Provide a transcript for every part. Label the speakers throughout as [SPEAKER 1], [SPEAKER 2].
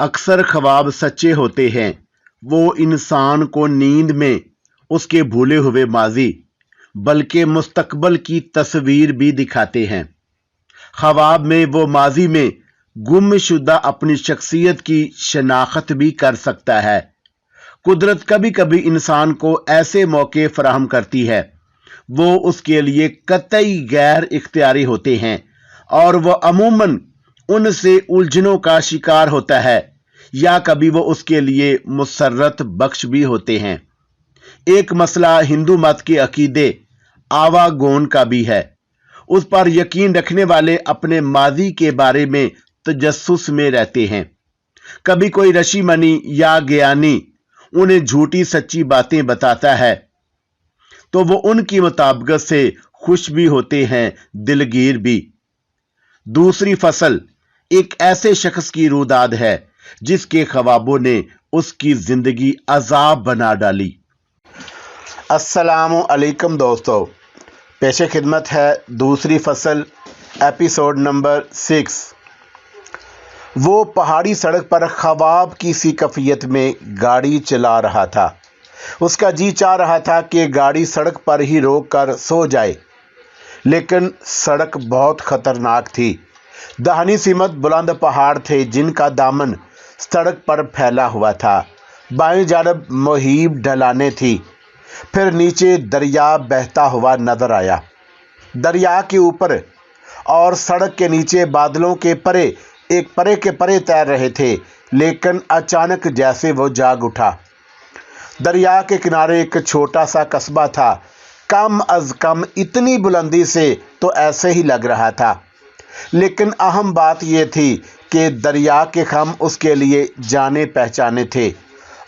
[SPEAKER 1] अक्सर ख्वाब सच्चे होते हैं। वो इंसान को नींद में उसके भूले हुए माजी बल्कि मुस्तकबल की तस्वीर भी दिखाते हैं। ख्वाब में वो माजी में गुमशुदा अपनी शख्सियत की शनाख्त भी कर सकता है। कुदरत कभी कभी इंसान को ऐसे मौके फराहम करती है, वो उसके लिए कतई गैर इख्तियारी होते हैं और वह अमूमन उनसे उलझनों का शिकार होता है, या कभी वो उसके लिए मुसर्रत बख्श भी होते हैं। एक मसला हिंदू मत के अकीदे आवागोन का भी है। उस पर यकीन रखने वाले अपने माजी के बारे में तजस्सुस में रहते हैं। कभी कोई ऋषि मनी या ज्ञानी उन्हें झूठी सच्ची बातें बताता है तो वो उनकी मुताबिकत से खुश भी होते हैं, दिलगीर भी। दूसरी फसल एक ऐसे शख्स की रुदाद है जिसके ख्वाबों ने उसकी जिंदगी अजाब बना डाली। अस्सलामु अलैकुम दोस्तों, पेशे खिदमत है दूसरी फसल एपिसोड नंबर 6। वो पहाड़ी सड़क पर ख्वाब की सी कैफियत में गाड़ी चला रहा था। उसका जी चाह रहा था कि गाड़ी सड़क पर ही रोक कर सो जाए, लेकिन सड़क बहुत खतरनाक थी। दाहिनी सिमत बुलंद पहाड़ थे जिनका दामन सड़क पर फैला हुआ था। बाईं जानब मुहीब ढलाने थी। फिर नीचे दरिया बहता हुआ नजर आया। दरिया के ऊपर और सड़क के नीचे बादलों के परे एक परे के परे तैर रहे थे, लेकिन अचानक जैसे वो जाग उठा। दरिया के किनारे एक छोटा सा कस्बा था। कम अज कम इतनी बुलंदी से तो ऐसे ही लग रहा था, लेकिन अहम बात यह थी कि दरिया के खम उसके लिए जाने पहचाने थे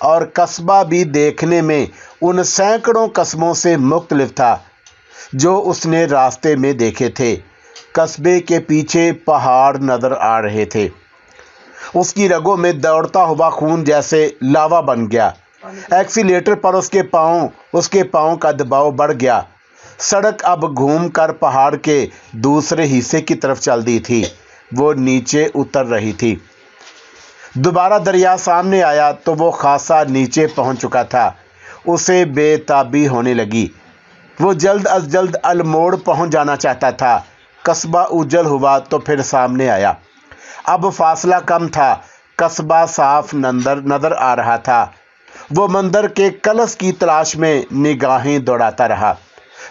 [SPEAKER 1] और कस्बा भी देखने में उन सैकड़ों कस्बों से मुख्तलिफ था जो उसने रास्ते में देखे थे। कस्बे के पीछे पहाड़ नजर आ रहे थे। उसकी रगों में दौड़ता हुआ खून जैसे लावा बन गया। एक्सीलेटर पर उसके पाँव का दबाव बढ़ गया। सड़क अब घूमकर पहाड़ के दूसरे हिस्से की तरफ चल दी थी। वो नीचे उतर रही थी। दोबारा दरिया सामने आया तो वो खासा नीचे पहुंच चुका था। उसे बेताबी होने लगी। वो जल्द अज जल्द अल्मोड़ पहुंच जाना चाहता था। कस्बा उजल हुआ तो फिर सामने आया। अब फासला कम था। कस्बा साफ नजर आ रहा था। वो मंदिर के कलश की तलाश में निगाहें दौड़ाता रहा,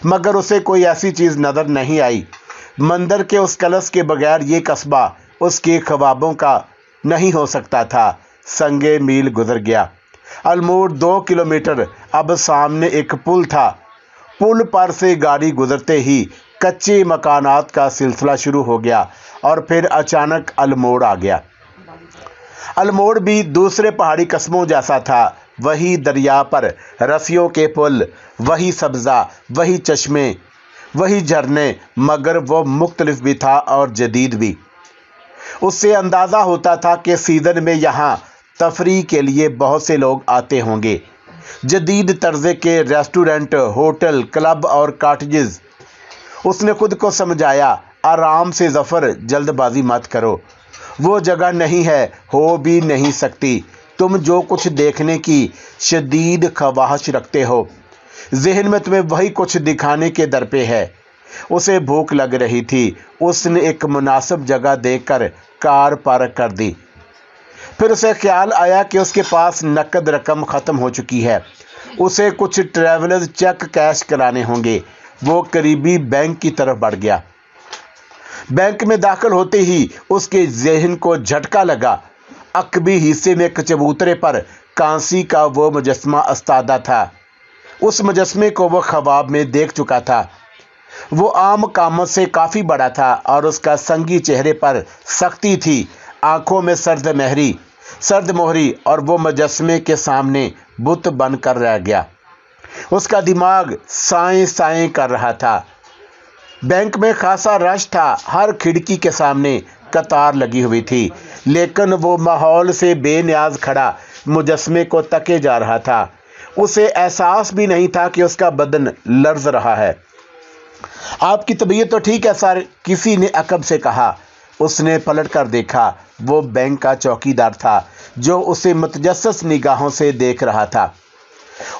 [SPEAKER 1] मगर उसे कोई ऐसी चीज़ नजर नहीं आई। मंदिर के उस कलश के बगैर ये कस्बा उसके ख्वाबों का नहीं हो सकता था। संगे मील गुजर गया। अल्मोड़ 2 किलोमीटर। अब सामने एक पुल था। पुल पर से गाड़ी गुजरते ही कच्चे मकानात का सिलसिला शुरू हो गया और फिर अचानक अल्मोड़ आ गया। अल्मोड़ भी दूसरे पहाड़ी कस्बों जैसा था। वही दरिया पर रस्सियों के पुल, वही सब्जा, वही चश्मे, वही झरने, मगर वो मुख्तलिफ भी था और जदीद भी। उससे अंदाज़ा होता था कि सीज़न में यहाँ तफरीह के लिए बहुत से लोग आते होंगे। जदीद तर्ज़े के रेस्टोरेंट, होटल, क्लब और कॉटेजेस। उसने खुद को समझाया, आराम से ज़फ़र, जल्दबाजी मत करो। वो जगह नहीं है, हो भी नहीं सकती। तुम जो कुछ देखने की शदीद ख्वाहिश रखते हो, जहन में तुम्हें वही कुछ दिखाने के दर पे है। उसे भूख लग रही थी। उसने एक मुनासिब जगह देखकर कार पार्क कर दी। फिर उसे ख्याल आया कि उसके पास नकद रकम ख़त्म हो चुकी है। उसे कुछ ट्रैवलर्स चेक कैश कराने होंगे। वो करीबी बैंक की तरफ बढ़ गया। बैंक में दाखिल होते ही उसके जहन को झटका लगा। अकबी हिस्से में एक चबूतरे पर कांसी का वो मुजस्मा अस्तादा था। उस मुजस्मे को वो ख्वाब में देख चुका था। वो आम कामत से काफ़ी बड़ा था और उसका संगी चेहरे पर सख्ती थी, आंखों में सर्द मोहरी, और वो मुजस्मे के सामने बुत बनकर रह गया। उसका दिमाग साएं साएं कर रहा था। बैंक में खासा रश था। हर खिड़की के सामने कतार लगी हुई थी, लेकिन वो माहौल से बेनियाज खड़ा मुजस्मे को तके जा रहा था। उसे एहसास भी नहीं था कि उसका बदन लर्ज रहा है। आपकी तबीयत तो ठीक है सर, किसी ने अकब से कहा। उसने पलट कर देखा। वो बैंक का चौकीदार था जो उसे मुतजस्सिस निगाहों से देख रहा था।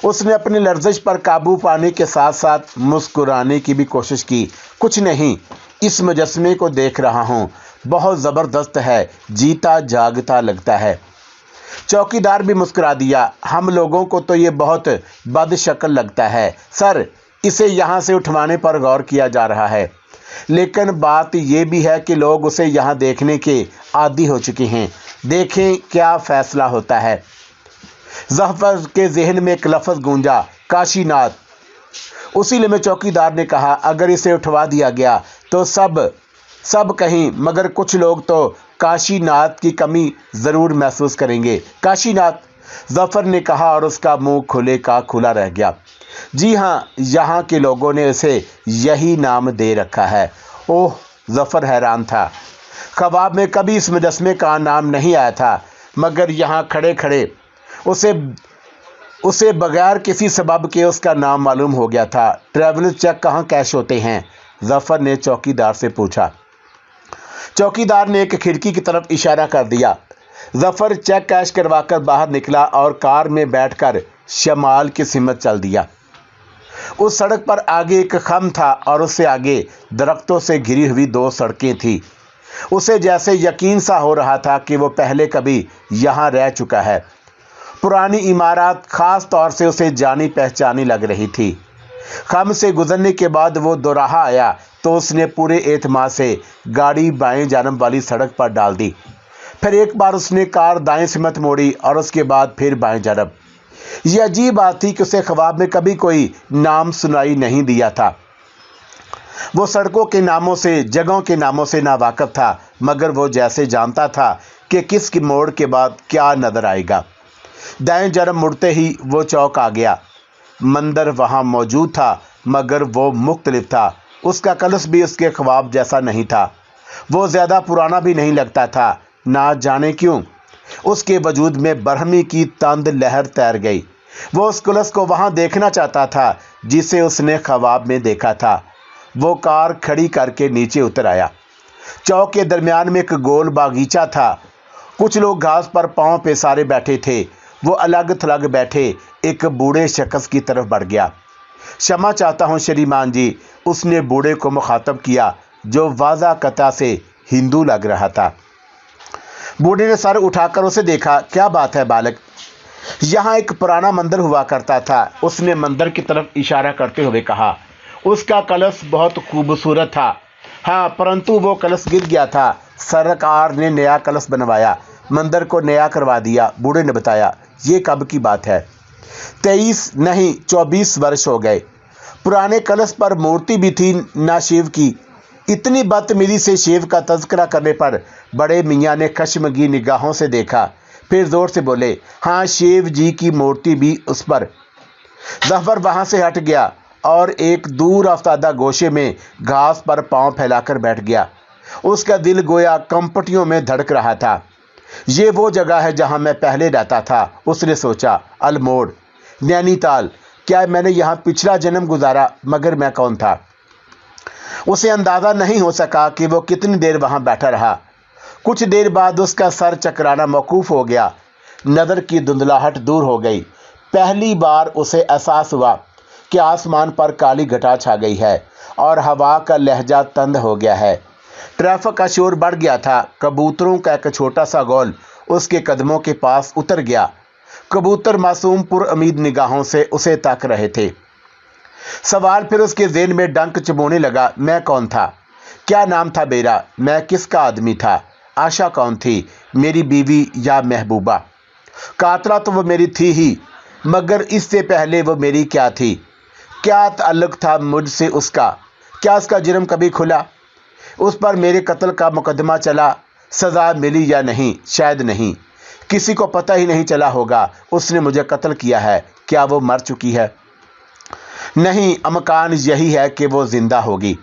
[SPEAKER 1] उसने अपनी लर्जिश पर काबू पाने के साथ साथ मुस्कुराने की भी कोशिश की। कुछ नहीं, इस मुजस्समे को देख रहा हूँ, बहुत ज़बरदस्त है, जीता जागता लगता है। चौकीदार भी मुस्कुरा दिया। हम लोगों को तो ये बहुत बदशक्ल लगता है सर, इसे यहाँ से उठवाने पर गौर किया जा रहा है, लेकिन बात ये भी है कि लोग उसे यहाँ देखने के आदी हो चुके हैं। देखें क्या फैसला होता है। ज़फ़र के जहन में एक लफ्ज़ गूंजा, काशीनाथ। उसी में चौकीदार ने कहा, अगर इसे उठवा दिया गया तो सब कहीं, मगर कुछ लोग तो काशीनाथ की कमी ज़रूर महसूस करेंगे। काशीनाथ, ज़फ़र ने कहा और उसका मुंह खुले का खुला रह गया। जी हाँ, यहाँ के लोगों ने उसे यही नाम दे रखा है। ओह, ज़फ़र हैरान था। ख्वाब में कभी इस मुजस्समे का नाम नहीं आया था, मगर यहाँ खड़े खड़े उसे बगैर किसी सबब के उसका नाम मालूम हो गया था। ट्रैवलर चेक कहाँ कैश होते हैं? ज़फ़र ने चौकीदार से पूछा। चौकीदार ने एक खिड़की की तरफ इशारा कर दिया। ज़फ़र चेक कैश करवाकर बाहर निकला और कार में बैठकर शमाल की सिमत चल दिया। उस सड़क पर आगे एक खम था और उससे आगे दरख्तों से घिरी हुई 2 सड़कें थी। उसे जैसे यकीन सा हो रहा था कि वो पहले कभी यहाँ रह चुका है। पुरानी इमारत ख़ास तौर से उसे जानी पहचानी लग रही थी। खम से गुजरने के बाद वो दोराहा आया तो उसने पूरे एतमाद से गाड़ी बाएं जानब वाली सड़क पर डाल दी। फिर एक बार उसने कार दाएं सिमत मोड़ी और उसके बाद फिर बाएं जानब। ये अजीब बात थी कि उसे ख्वाब में कभी कोई नाम सुनाई नहीं दिया था। वो सड़कों के नामों से, जगहों के नामों से नावाकिफ था, मगर वो जैसे जानता था कि किस की मोड़ के बाद क्या नज़र आएगा। दाएं जानब मुड़ते ही वो चौक आ गया। मंदिर वहाँ मौजूद था, मगर वो मुख्तलिफ था। उसका कलश भी उसके ख्वाब जैसा नहीं था। वो ज़्यादा पुराना भी नहीं लगता था। ना जाने क्यों उसके वजूद में बरहमी की तंद लहर तैर गई। वो उस कलश को वहाँ देखना चाहता था जिसे उसने ख्वाब में देखा था। वो कार खड़ी करके नीचे उतर आया। चौक के दरमियान में एक गोल बागीचा था। कुछ लोग घास पर पाँव पेसारे बैठे थे। वो अलग थलग बैठे एक बूढ़े शख्स की तरफ बढ़ गया। क्षमा चाहता हूँ श्रीमान जी, उसने बूढ़े को मुखातब किया जो वाज़ा कता से हिंदू लग रहा था। बूढ़े ने सर उठाकर उसे देखा। क्या बात है बालक? यहाँ एक पुराना मंदिर हुआ करता था। उसने मंदिर की तरफ इशारा करते हुए कहा। उसका कलश बहुत खूबसूरत था। हाँ, परंतु वो कलश गिर गया था। सरकार ने नया कलश बनवाया, मंदिर को नया करवा दिया। बूढ़े ने बताया। ये कब की बात है? 23 नहीं 24 वर्ष हो गए। पुराने कलश पर मूर्ति भी थी ना शिव की। इतनी बदतमीजी से शिव का तज़किरा करने पर बड़े मियाँ ने कश्मगी निगाहों से देखा। फिर ज़ोर से बोले, हाँ, शिव जी की मूर्ति भी उस पर। ज़फ़र वहाँ से हट गया और एक दूर अफ्तादा गोशे में घास पर पाँव फैलाकर बैठ गया। उसका दिल गोया कंपटियों में धड़क रहा था। ये वो जगह है जहाँ मैं पहले रहता था, उसने सोचा। अल्मोड़, नैनीताल, क्या मैंने यहाँ पिछला जन्म गुजारा? मगर मैं कौन था? उसे अंदाज़ा नहीं हो सका कि वो कितनी देर वहाँ बैठा रहा। कुछ देर बाद उसका सर चकराना मौकूफ़ हो गया। नज़र की धुंधलाहट दूर हो गई। पहली बार उसे एहसास हुआ कि आसमान पर काली घटा छा गई है और हवा का लहजा तंद हो गया है। ट्रैफिक का शोर बढ़ गया था। कबूतरों का एक छोटा सा गोल उसके कदमों के पास उतर गया। कबूतर मासूम पुरउम्मीद निगाहों से उसे ताक रहे थे। सवाल फिर उसके ज़हन में डंक चबोने लगा। मैं कौन था? क्या नाम था मेरा? मैं किसका आदमी था? आशा कौन थी? मेरी बीवी या महबूबा? कातला तो वो मेरी थी ही, मगर इससे पहले वो मेरी क्या थी? क्या ताल्लुक़ था मुझसे उसका? क्या उसका जुर्म कभी खुला? उस पर मेरे कत्ल का मुकदमा चला? सज़ा मिली या नहीं? शायद नहीं। किसी को पता ही नहीं चला होगा उसने मुझे कत्ल किया है। क्या वो मर चुकी है? नहीं, अमकान यही है कि वो ज़िंदा होगी।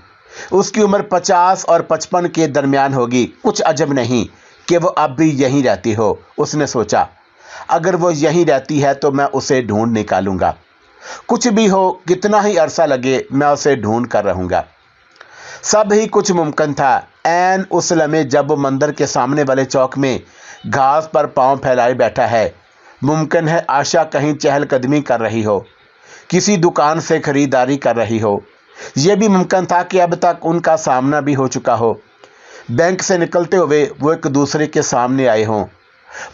[SPEAKER 1] उसकी उम्र 50 और 55 के दरमियान होगी। कुछ अजब नहीं कि वो अब भी यहीं रहती हो, उसने सोचा। अगर वो यहीं रहती है तो मैं उसे ढूंढ निकालूंगा। कुछ भी हो, कितना ही अरसा लगे, मैं उसे ढूंढ कर रहूँगा। सब ही कुछ मुमकिन था। ऐन उस लम्हे जब वो मंदिर के सामने वाले चौक में घास पर पांव फैलाए बैठा है, मुमकिन है आशा कहीं चहलकदमी कर रही हो, किसी दुकान से खरीदारी कर रही हो। यह भी मुमकिन था कि अब तक उनका सामना भी हो चुका हो। बैंक से निकलते हुए वो एक दूसरे के सामने आए हों।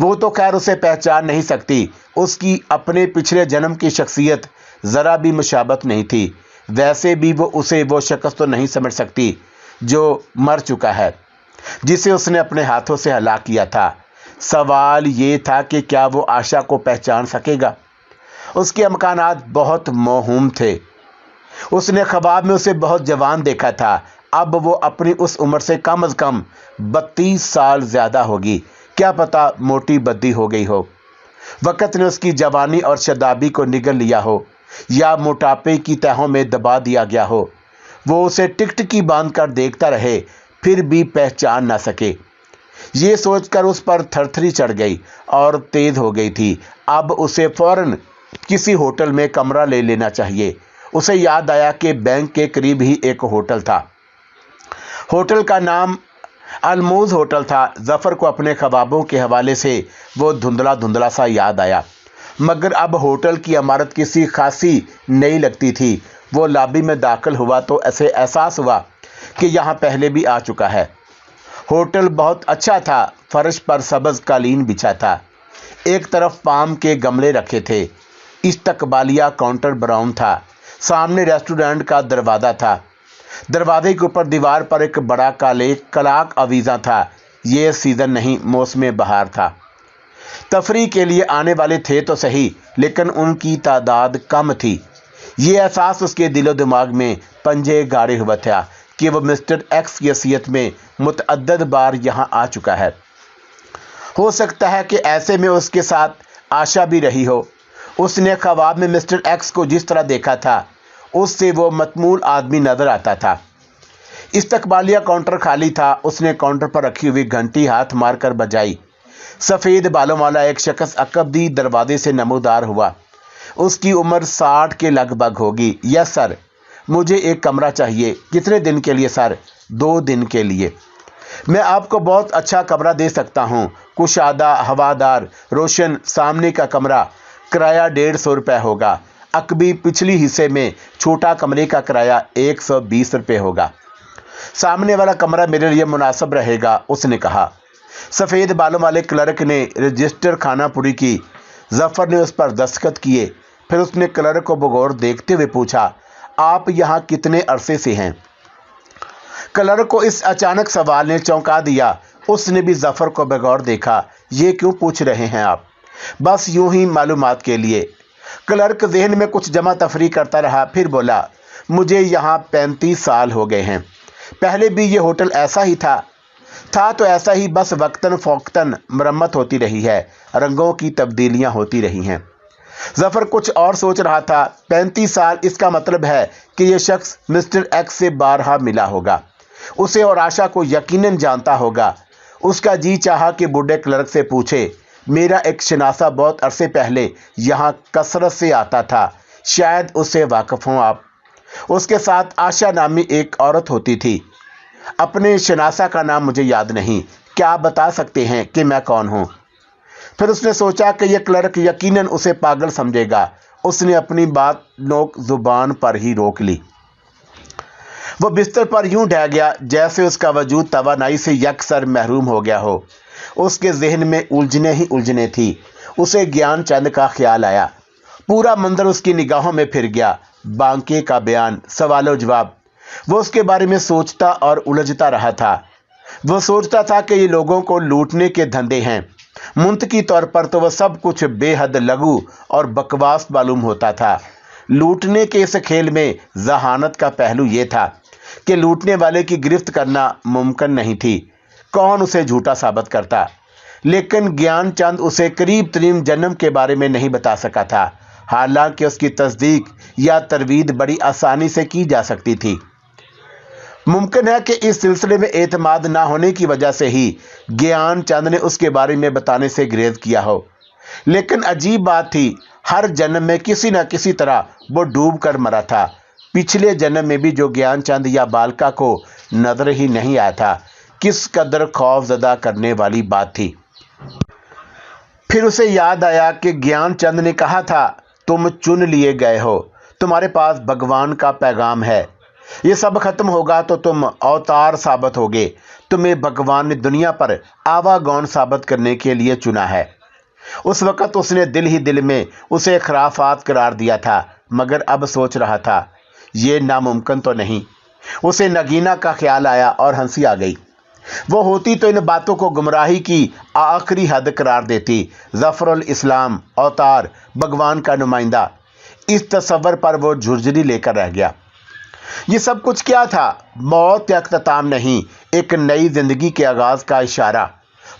[SPEAKER 1] वो तो खैर उसे पहचान नहीं सकती, उसकी अपने पिछले जन्म की शख्सियत ज़रा भी मुशाबत नहीं थी। वैसे भी वो उसे वो शख्स तो नहीं समझ सकती जो मर चुका है, जिसे उसने अपने हाथों से हलाक किया था। सवाल ये था कि क्या वो आशा को पहचान सकेगा। उसके इम्कानात बहुत मौहूम थे। उसने ख्वाब में उसे बहुत जवान देखा था। अब वो अपनी उस उम्र से कम अज़ कम 32 साल ज़्यादा होगी। क्या पता मोटी बद्दी हो गई हो, वक़्त ने उसकी जवानी और शदाबी को निगल लिया हो, या मोटापे की तहों में दबा दिया गया हो। वो उसे टिकटिकी बांध कर देखता रहे, फिर भी पहचान ना सके। ये सोचकर उस पर थरथरी चढ़ गई और तेज़ हो गई थी। अब उसे फ़ौरन किसी होटल में कमरा ले लेना चाहिए। उसे याद आया कि बैंक के करीब ही एक होटल था। होटल का नाम अलमूज़ होटल था। ज़फ़र को अपने ख्वाबों के हवाले से वो धुंधला धुंधला सा याद आया, मगर अब होटल की इमारत किसी खासी नई लगती थी। वो लॉबी में दाखिल हुआ तो ऐसे एहसास हुआ कि यहाँ पहले भी आ चुका है। होटल बहुत अच्छा था। फर्श पर सब्ज़ कालीन बिछा था। एक तरफ पाम के गमले रखे थे। इस्तकबालिया काउंटर ब्राउन था। सामने रेस्टोरेंट का दरवाज़ा था। दरवाजे के ऊपर दीवार पर एक बड़ा काले कलाक अवीज़ा था। ये सीज़न नहीं, मौसम बहार था। तफरी के लिए आने वाले थे तो सही, लेकिन उनकी तादाद कम थी। ये एहसास उसके दिलो दिमाग में पंजे गाड़े हुआ था कि वह मिस्टर एक्स की हैसियत में मुतअद्दद बार यहाँ आ चुका है। हो सकता है कि ऐसे में उसके साथ आशा भी रही हो। उसने ख्वाब में मिस्टर एक्स को जिस तरह देखा था, उससे वो मतमूल आदमी नजर आता था। इस्तकबालिया काउंटर खाली था। उसने काउंटर पर रखी हुई घंटी हाथ मारकर बजाई। सफ़ेद बालों वाला एक शख्स अकबदी दरवाजे से नमूदार हुआ। उसकी उम्र 60 के लगभग होगी। यस सर, मुझे एक कमरा चाहिए। कितने दिन के लिए सर? 2 दिन के लिए। मैं आपको बहुत अच्छा कमरा दे सकता हूँ। कुशादा, हवादार, रोशन, सामने का कमरा। किराया 150 रुपये होगा। अकबी पिछली हिस्से में छोटा कमरे का किराया 120 रुपये होगा। सामने वाला कमरा मेरे लिए मुनासिब रहेगा, उसने कहा। सफ़ेद बालों वाले क्लर्क ने रजिस्टर खाना पूरी की। ज़फ़र ने उस पर दस्तखत किए। फिर उसने क्लर्क को बगौर देखते हुए पूछा, आप यहाँ कितने अरसे से हैं? क्लर्क को इस अचानक सवाल ने चौंका दिया। उसने भी ज़फ़र को बगौर देखा। ये क्यों पूछ रहे हैं आप? बस यूं ही मालूमात के लिए। क्लर्क ज़हन में कुछ जमा तफरी करता रहा, फिर बोला, मुझे यहाँ 35 साल हो गए हैं। पहले भी ये होटल ऐसा ही था तो ऐसा ही, बस वक्तन फ़ौक़तन मरम्मत होती रही है, रंगों की तब्दीलियाँ होती रही हैं। ज़फ़र कुछ और सोच रहा था। 35 साल, इसका मतलब है कि यह शख्स मिस्टर एक्स से बारहा मिला होगा, उसे और आशा को यकीनन जानता होगा। उसका जी चाहा कि बूढ़े क्लर्क से पूछे, मेरा एक शनासा बहुत अरसे पहले यहाँ कसरत से आता था, शायद उससे वाकिफ़ हों आप। उसके साथ आशा नामी एक औरत होती थी। अपने शनासा का नाम मुझे याद नहीं, क्या आप बता सकते हैं कि मैं कौन हूँ? फिर उसने सोचा कि यह क्लर्क यकीनन उसे पागल समझेगा। उसने अपनी बात नोक ज़ुबान पर ही रोक ली। वो बिस्तर पर यूं ढह गया जैसे उसका वजूद तवानाई से यकसर महरूम हो गया हो। उसके जहन में उलझने ही उलझने थी। उसे ज्ञान चंद का ख्याल आया। पूरा मंदिर उसकी निगाहों में फिर गया। बांके का बयान, सवालो जवाब। वो उसके बारे में सोचता और उलझता रहा था। वो सोचता था कि ये लोगों को लूटने के धंधे हैं। मुंतकी तौर पर तो वह सब कुछ बेहद लघु और बकवास मालूम होता था। लूटने के इस खेल में जहानत का पहलू ये था कि लूटने वाले की गिरफ्त करना मुमकिन नहीं थी। कौन उसे झूठा साबित करता? लेकिन ज्ञान चंद उसे करीब तरीन जन्म के बारे में नहीं बता सका था, हालांकि उसकी तस्दीक या तरवीद बड़ी आसानी से की जा सकती थी। मुमकिन है कि इस सिलसिले में एतमाद ना होने की वजह से ही ज्ञान चंद ने उसके बारे में बताने से गुरेज किया हो। लेकिन अजीब बात थी, हर जन्म में किसी न किसी तरह वो डूब कर मरा था। पिछले जन्म में भी जो ज्ञान चंद या बालका को नजर ही नहीं आया था। किस कदर खौफजदा करने वाली बात थी। फिर उसे याद आया कि ज्ञानचंद ने कहा था, तुम चुन लिए गए हो, तुम्हारे पास भगवान का पैगाम है, ये सब खत्म होगा तो तुम अवतार साबित होगे, तुम्हें भगवान ने दुनिया पर आवागौन साबित करने के लिए चुना है। उस वक़्त उसने दिल ही दिल में उसे खराफात करार दिया था, मगर अब सोच रहा था ये नामुमकिन तो नहीं। उसे नगीना का ख्याल आया और हंसी आ गई। वो होती तो इन बातों को गुमराही की आखिरी हद करार देती। ज़फ़रुल इस्लाम अवतार, भगवान का नुमाइंदा, इस तस्वर पर वो झुरझुरी लेकर रह गया। ये सब कुछ क्या था? मौत का अख्ताम नहीं, एक नई जिंदगी के आगाज़ का इशारा।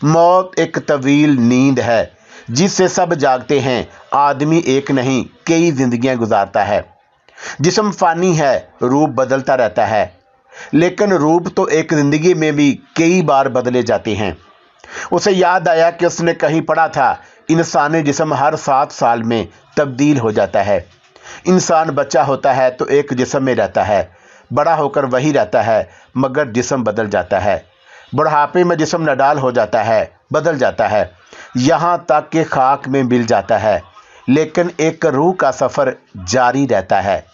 [SPEAKER 1] मौत एक तवील नींद है जिससे सब जागते हैं। आदमी एक नहीं, कई जिंदगियां गुजारता है। जिस्म फ़ानी है, रूप बदलता रहता है, लेकिन रूप तो एक ज़िंदगी में भी कई बार बदले जाते हैं। उसे याद आया कि उसने कहीं पढ़ा था, इंसानी जिस्म हर 7 साल में तब्दील हो जाता है। इंसान बच्चा होता है तो एक जिस्म में रहता है, बड़ा होकर वही रहता है, मगर जिस्म बदल जाता है। बुढ़ापे में जिस्म नडाल हो जाता है, बदल जाता है, यहाँ तक कि खाक में मिल जाता है, लेकिन एक रूह का सफ़र जारी रहता है।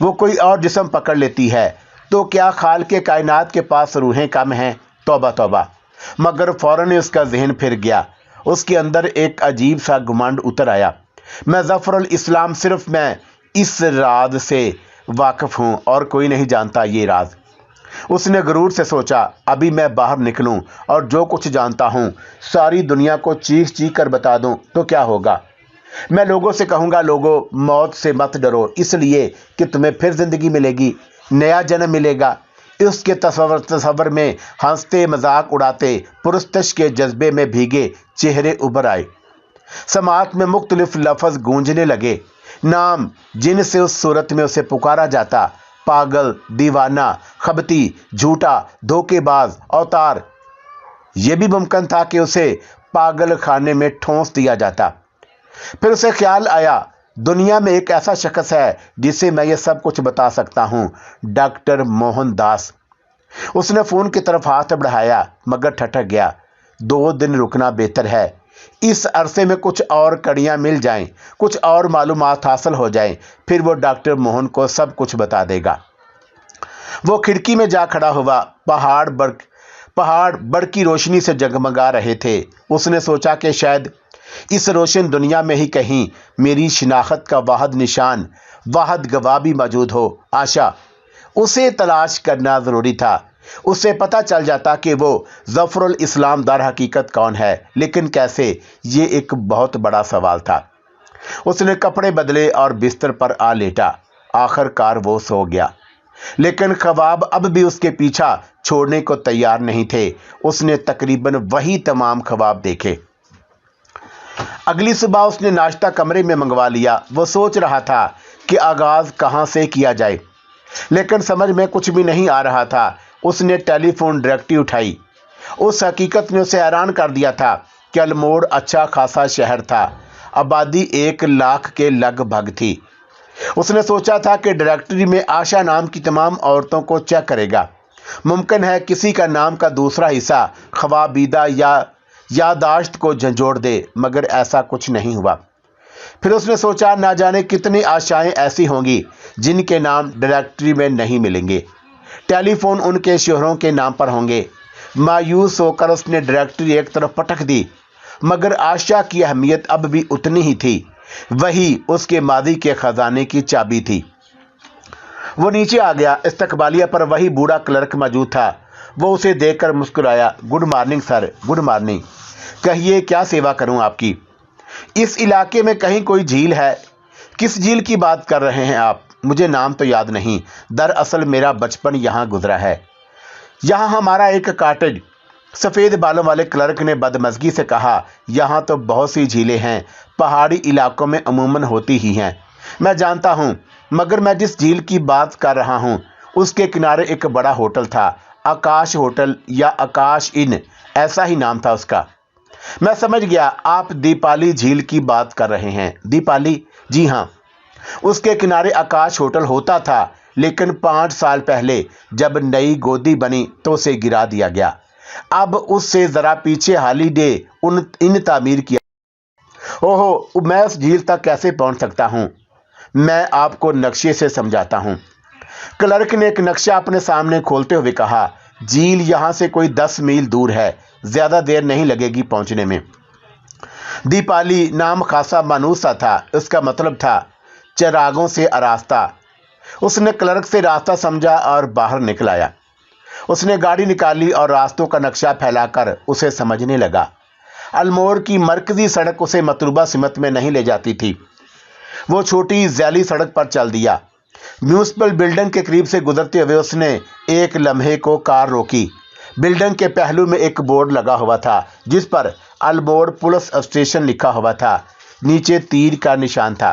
[SPEAKER 1] वो कोई और जिस्म पकड़ लेती है तो क्या खाल के कायनात के पास रूहें कम हैं? तौबा तौबा। मगर फ़ौरन ही उसका जहन फिर गया। उसके अंदर एक अजीब सा घुमंड उतर आया। मैं ज़फ़रुल इस्लाम, सिर्फ मैं इस राज से वाकिफ़ हूँ और कोई नहीं जानता ये राज। उसने गुरूर से सोचा, अभी मैं बाहर निकलूं और जो कुछ जानता हूँ सारी दुनिया को चीख चीख कर बता दूं तो क्या होगा? मैं लोगों से कहूँगा, लोगों मौत से मत डरो, इसलिए कि तुम्हें फिर ज़िंदगी मिलेगी, नया जन्म मिलेगा। उसके तस्वर में हंसते मजाक उड़ाते पुरस्तश के जज्बे में भीगे चेहरे उभर आए। समात में मुख्तलिफ लफ्ज़ गूंजने लगे, नाम जिनसे उस सूरत में उसे पुकारा जाता, पागल, दीवाना, खबती, झूठा, धोखेबाज, अवतार। यह भी मुमकिन था कि उसे पागल खाने में ठोंस दिया जाता। फिर उसे ख्याल आया, दुनिया में एक ऐसा शख्स है जिसे मैं ये सब कुछ बता सकता हूँ, डॉक्टर मोहनदास। उसने फ़ोन की तरफ हाथ बढ़ाया मगर ठटक गया। 2 दिन रुकना बेहतर है, इस अरसे में कुछ और कड़ियाँ मिल जाएं, कुछ और मालूमात हासिल हो जाएं, फिर वो डॉक्टर मोहन को सब कुछ बता देगा। वो खिड़की में जा खड़ा हुआ। पहाड़ बड़की रोशनी से जगमगा रहे थे। उसने सोचा कि शायद इस रोशन दुनिया में ही कहीं मेरी शिनाख्त का वाहद निशान, वाहद गवाह भी मौजूद हो। आशा, उसे तलाश करना ज़रूरी था। उससे पता चल जाता कि वो ज़फ़रुल इस्लाम दर हकीकत कौन है, लेकिन कैसे, ये एक बहुत बड़ा सवाल था। उसने कपड़े बदले और बिस्तर पर आ लेटा। आखिरकार वो सो गया, लेकिन ख्वाब अब भी उसके पीछा छोड़ने को तैयार नहीं थे। उसने तकरीबन वही तमाम ख्वाब देखे। अगली सुबह उसने नाश्ता कमरे में मंगवा लिया। वो सोच रहा था कि आगाज़ कहाँ से किया जाए, लेकिन समझ में कुछ भी नहीं आ रहा था। उसने टेलीफोन डायरेक्टरी उठाई। उस हकीकत ने उसे हैरान कर दिया था कि अल्मोड़ अच्छा खासा शहर था, आबादी 1 लाख के लगभग थी। उसने सोचा था कि डायरेक्टरी में आशा नाम की तमाम औरतों को चेक करेगा। मुमकिन है किसी का नाम का दूसरा हिस्सा ख्वाबीदा या यादाश्त को झंझोड़ दे, मगर ऐसा कुछ नहीं हुआ। फिर उसने सोचा, ना जाने कितनी आशाएं ऐसी होंगी जिनके नाम डायरेक्टरी में नहीं मिलेंगे। टेलीफोन उनके शोहरों के नाम पर होंगे। मायूस होकर उसने डायरेक्टरी एक तरफ पटक दी, मगर आशा की अहमियत अब भी उतनी ही थी। वही उसके मादी के खजाने की चाबी थी। वो नीचे आ गया। इस्तकबालिया पर वही बूढ़ा क्लर्क मौजूद था। वो उसे देखकर मुस्कुराया। Good morning sir. Good morning. कहिए क्या सेवा करूं आपकी? इस इलाके में कहीं कोई झील है? किस झील की बात कर रहे हैं आप? मुझे नाम तो याद नहीं, दरअसल मेरा बचपन यहाँ गुजरा है। यहाँ हमारा एक कॉटेज। सफ़ेद बालों वाले क्लर्क ने बदमज़गी से कहा, यहाँ तो बहुत सी झीलें हैं, पहाड़ी इलाकों में अमूमन होती ही हैं। मैं जानता हूँ, मगर मैं जिस झील की बात कर रहा हूँ उसके किनारे एक बड़ा होटल था, आकाश होटल या आकाश इन, ऐसा ही नाम था उसका। मैं समझ गया, आप दीपाली झील की बात कर रहे हैं। दीपाली? जी हाँ। उसके किनारे आकाश होटल होता था, لیکن 5 سال پہلے جب نئی گودی بنی تو اسے گرا دیا گیا۔ اب اس سے ذرا پیچھے ہالیڈے ان تعمیر کیا۔ اوہو، میں اس جھیل تک کیسے پہنچ سکتا ہوں؟ میں آپ کو نقشے سے سمجھاتا ہوں۔ کلرک نے ایک نقشہ اپنے سامنے کھولتے ہوئے کہا، جھیل یہاں سے کوئی 10 میل دور ہے، زیادہ دیر نہیں لگے گی پہنچنے میں۔ دیپالی نام خاصا مانوسا تھا، اس کا مطلب تھا چراغوں سے آراستہ۔ اس نے کلرک سے راستہ سمجھا اور باہر نکل آیا۔ اس نے گاڑی نکالی اور راستوں کا نقشہ پھیلا کر اسے سمجھنے لگا۔ المور کی مرکزی سڑک اسے مطلوبہ سمت میں نہیں لے جاتی تھی۔ وہ چھوٹی ذیلی سڑک پر چل دیا۔ میونسپل بلڈنگ کے قریب سے گزرتے ہوئے اس نے ایک لمحے کو کار روکی۔ بلڈنگ کے پہلو میں ایک بورڈ لگا ہوا تھا جس پر المور پولیس اسٹیشن لکھا ہوا تھا۔ نیچے تیر کا نشان تھا۔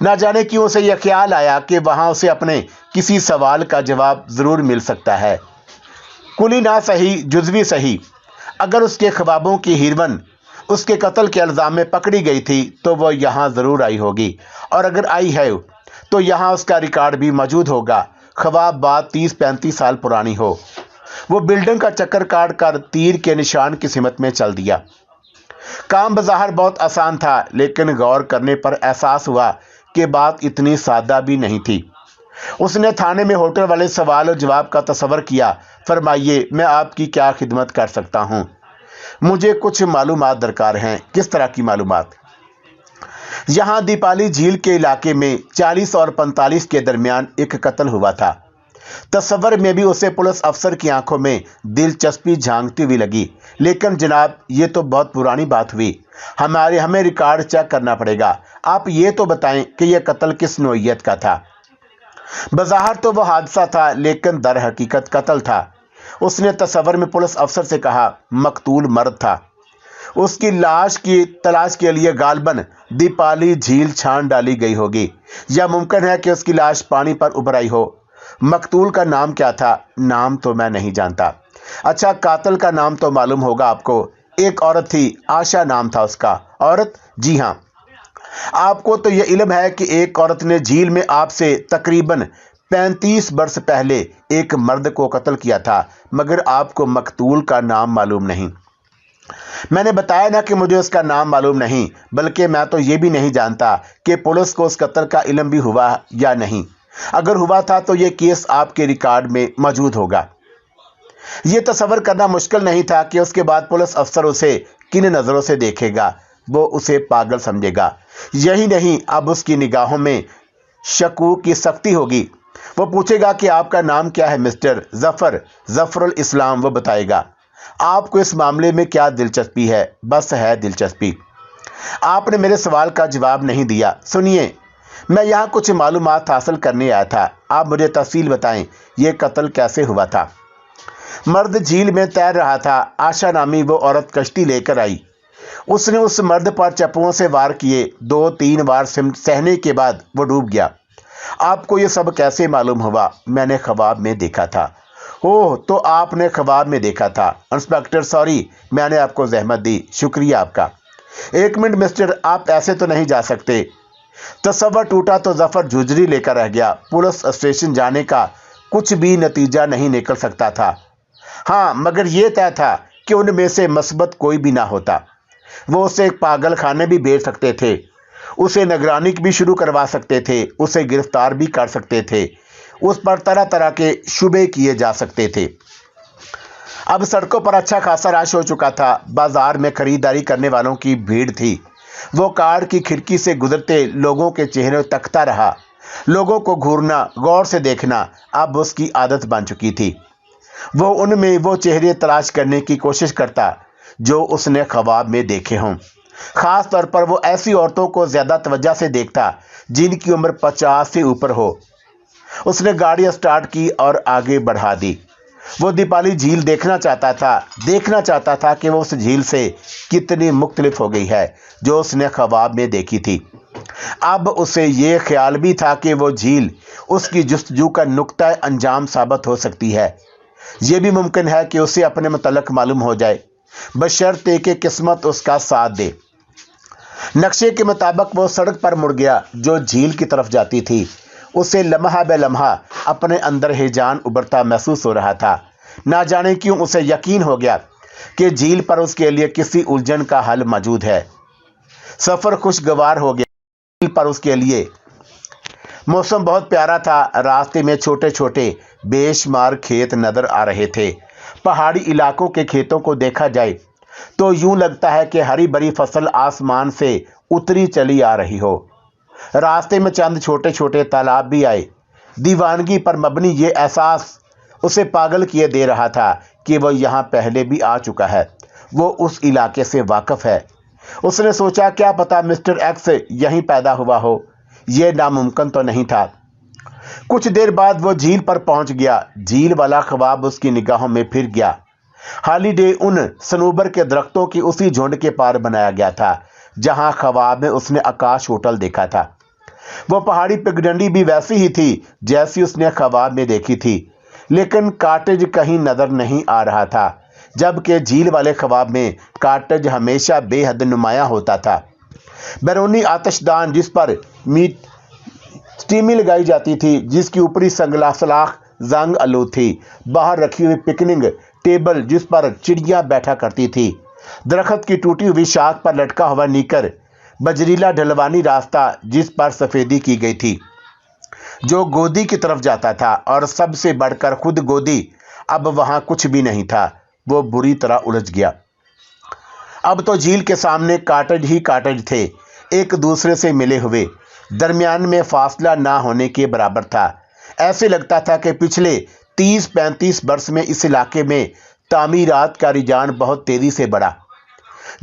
[SPEAKER 1] نہ جانے کیوں اسے یہ خیال آیا کہ وہاں اسے اپنے کسی سوال کا جواب ضرور مل سکتا ہے، کلی نہ صحیح جزوی صحیح۔ اگر اس کے خوابوں کی ہیروئن اس کے قتل کے الزام میں پکڑی گئی تھی تو وہ یہاں ضرور آئی ہوگی، اور اگر آئی ہے تو یہاں اس کا ریکارڈ بھی موجود ہوگا، خواب بات 30-35 سال پرانی ہو۔ وہ بلڈنگ کا چکر کاٹ کر تیر کے نشان کی سمت میں چل دیا۔ کام بظاہر بہت آسان تھا، لیکن غور کرنے پر احساس ہوا کہ بات اتنی سادہ بھی نہیں تھی۔ اس نے تھانے میں ہوٹل والے سوال و جواب کا تصور کیا۔ فرمائیے، میں آپ کی کیا خدمت کر سکتا ہوں؟ مجھے کچھ معلومات درکار ہیں۔ کس طرح کی معلومات؟ یہاں دیپالی جھیل کے علاقے میں 40 اور 45 کے درمیان ایک قتل ہوا تھا۔ تصور میں بھی اسے پولیس افسر کی آنکھوں میں دلچسپی جھانکتی ہوئی لگی۔ لیکن جناب، یہ تو بہت پرانی بات ہوئی، ہمیں ریکارڈ چیک کرنا پڑے گا۔ آپ یہ تو بتائیں کہ یہ قتل کس نوعیت کا تھا؟ بظاہر تو وہ حادثہ تھا، لیکن در حقیقت قتل تھا۔ اس نے تصور میں پولیس افسر سے کہا، مقتول مرد تھا۔ اس کی لاش کی تلاش کے لیے غالباً دیپالی جھیل چھان ڈالی گئی ہوگی، یا ممکن ہے کہ اس کی لاش پانی پر ابھر آئی ہو۔ مقتول کا نام کیا تھا؟ نام تو میں نہیں جانتا۔ اچھا، قاتل کا نام تو معلوم ہوگا آپ کو۔ ایک عورت تھی، آشا نام تھا اس کا۔ عورت؟ جی ہاں۔ آپ کو تو یہ علم ہے کہ ایک عورت نے جھیل میں آپ سے تقریباً 35 برس پہلے ایک مرد کو قتل کیا تھا، مگر آپ کو مقتول کا نام معلوم نہیں۔ میں نے بتایا نا کہ مجھے اس کا نام معلوم نہیں، بلکہ میں تو یہ بھی نہیں جانتا کہ پولیس کو اس قتل کا علم بھی ہوا یا نہیں۔ اگر ہوا تھا تو یہ کیس آپ کے ریکارڈ میں موجود ہوگا۔ یہ تصور کرنا مشکل نہیں تھا کہ اس کے بعد پولیس افسر اسے کن نظروں سے دیکھے گا۔ وہ اسے پاگل سمجھے گا۔ یہی نہیں، اب اس کی نگاہوں میں شکوک کی سختی ہوگی۔ وہ پوچھے گا کہ آپ کا نام کیا ہے مسٹر ظفر الاسلام۔ وہ بتائے گا۔ آپ کو اس معاملے میں کیا دلچسپی ہے؟ بس ہے دلچسپی۔ آپ نے میرے سوال کا جواب نہیں دیا۔ سنیے، میں یہاں کچھ معلومات حاصل کرنے آیا تھا۔ آپ مجھے تفصیل بتائیں، یہ قتل کیسے ہوا تھا؟ مرد جھیل میں تیر رہا تھا۔ آشا نامی وہ عورت کشتی لے کر آئی۔ اس نے اس مرد پر چپوں سے وار کیے۔ 2-3 وار سہنے کے بعد وہ ڈوب گیا۔ آپ کو یہ سب کیسے معلوم ہوا؟ میں نے خواب میں دیکھا تھا۔ اوہ، تو آپ نے خواب میں دیکھا تھا؟ انسپکٹر، سوری، میں نے آپ کو زحمت دی۔ شکریہ آپ کا۔ ایک منٹ مسٹر، آپ ایسے تو نہیں جا سکتے۔ تصور ٹوٹا تو ظفر جھجری لے کر رہ گیا۔ پولیس اسٹیشن جانے کا کچھ بھی نتیجہ نہیں نکل سکتا تھا۔ ہاں، مگر یہ طے تھا کہ ان میں سے مثبت کوئی بھی نہ ہوتا۔ وہ اسے ایک پاگل خانے بھی بھیج سکتے تھے، اسے نگرانی بھی شروع کروا سکتے تھے، اسے گرفتار بھی کر سکتے تھے، اس پر طرح طرح کے شبے کیے جا سکتے تھے۔ اب سڑکوں پر اچھا خاصا رش ہو چکا تھا۔ بازار میں خریداری کرنے والوں کی بھیڑ تھی۔ وہ کار کی کھڑکی سے گزرتے لوگوں کے چہرے تکتا رہا۔ لوگوں کو گھورنا، غور سے دیکھنا اب اس کی عادت بن چکی تھی۔ وہ ان میں وہ چہرے تلاش کرنے کی کوشش کرتا جو اس نے خواب میں دیکھے ہوں۔ خاص طور پر وہ ایسی عورتوں کو زیادہ توجہ سے دیکھتا جن کی عمر 50 سے اوپر ہو۔ اس نے گاڑی اسٹارٹ کی اور آگے بڑھا دی۔ وہ دیپالی جھیل دیکھنا چاہتا تھا کہ وہ اس جھیل سے کتنی مختلف ہو گئی ہے جو اس نے خواب میں دیکھی تھی۔ اب اسے یہ خیال بھی تھا کہ وہ جھیل اس کی جستجو کا نقطہ انجام ثابت ہو سکتی ہے۔ یہ بھی ممکن ہے کہ اسے اپنے متعلق معلوم ہو جائے، بشرطے کہ قسمت اس کا ساتھ دے۔ نقشے کے مطابق وہ سڑک پر مڑ گیا جو جھیل کی طرف جاتی تھی۔ उसे लम्हा बे लम्हा अपने अंदर हिजान उभरता महसूस हो रहा था। ना जाने क्यों उसे यकीन हो गया कि झील पर उसके लिए किसी उलझन का हल मौजूद है। सफ़र खुशगवार हो गया झील पर उसके लिए। मौसम बहुत प्यारा था। रास्ते में छोटे छोटे बेशुमार खेत नज़र आ रहे थे। पहाड़ी इलाकों के खेतों को देखा जाए तो यूं लगता है कि हरी भरी फसल आसमान से उतरी चली आ रही हो। रास्ते में चंद छोटे छोटे तालाब भी आए। दीवानगी पर मबनी ये एहसास उसे पागल किए दे रहा था कि वह यहाँ पहले भी आ चुका है। वो उस इलाके से वाकिफ़ है। उसने सोचा, क्या पता मिस्टर एक्स यहीं पैदा हुआ हो। यह नामुमकिन तो नहीं था। कुछ देर बाद वो झील पर पहुंच गया। झील वाला ख्वाब उसकी निगाहों में फिर गया। हॉलीडे उन सनूबर के दरख्तों की उसी झुंड के पार बनाया गया था जहां ख्वाब में उसने आकाश होटल देखा था। वो पहाड़ी पगडंडी भी वैसी ही थी जैसी उसने ख्वाब में देखी थी, लेकिन कॉटेज कहीं नजर नहीं आ रहा था, जबकि झील वाले ख्वाब में कॉटेज हमेशा बेहद नुमायां होता था। बैरूनी आतिशदान जिस पर मीट स्टीमी लगाई जाती थी, जिसकी ऊपरी सलाख जंग आलूद थी, बाहर रखी हुई पिकनिक टेबल जिस पर चिड़ियां बैठा करती थी, दरख्त की टूटी हुई शाख पर लटका हुआ नीकर, बजरीला ढलवानी रास्ता जिस पर सफ़ेदी की गई थी जो गोदी की तरफ जाता था, और सबसे बढ़कर खुद गोदी। अब वहां कुछ भी नहीं था। वो बुरी तरह उलझ गया। अब तो झील के सामने कॉटेज ही कॉटेज थे, एक दूसरे से मिले हुए, दरमियान में फासला ना होने के बराबर था। ऐसे लगता था कि पिछले 30-35 वर्ष में इस इलाके में तामीरात का रुझान बहुत तेज़ी से बढ़ा।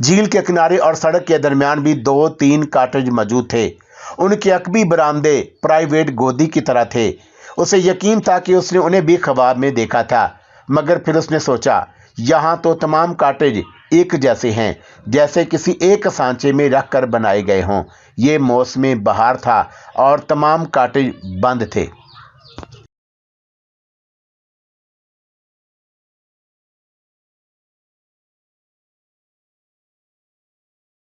[SPEAKER 1] झील के किनारे और सड़क के दरमियान भी 2-3 कॉटेज मौजूद थे। उनके अकबी बरामदे प्राइवेट गोदी की तरह थे। उसे यकीन था कि उसने उन्हें भी ख्वाब में देखा था, मगर फिर उसने सोचा, यहाँ तो तमाम कॉटेज एक जैसे हैं, जैसे किसी एक सांचे में रख कर बनाए गए हों। ये मौसम बहार था और तमाम कॉटेज बंद थे।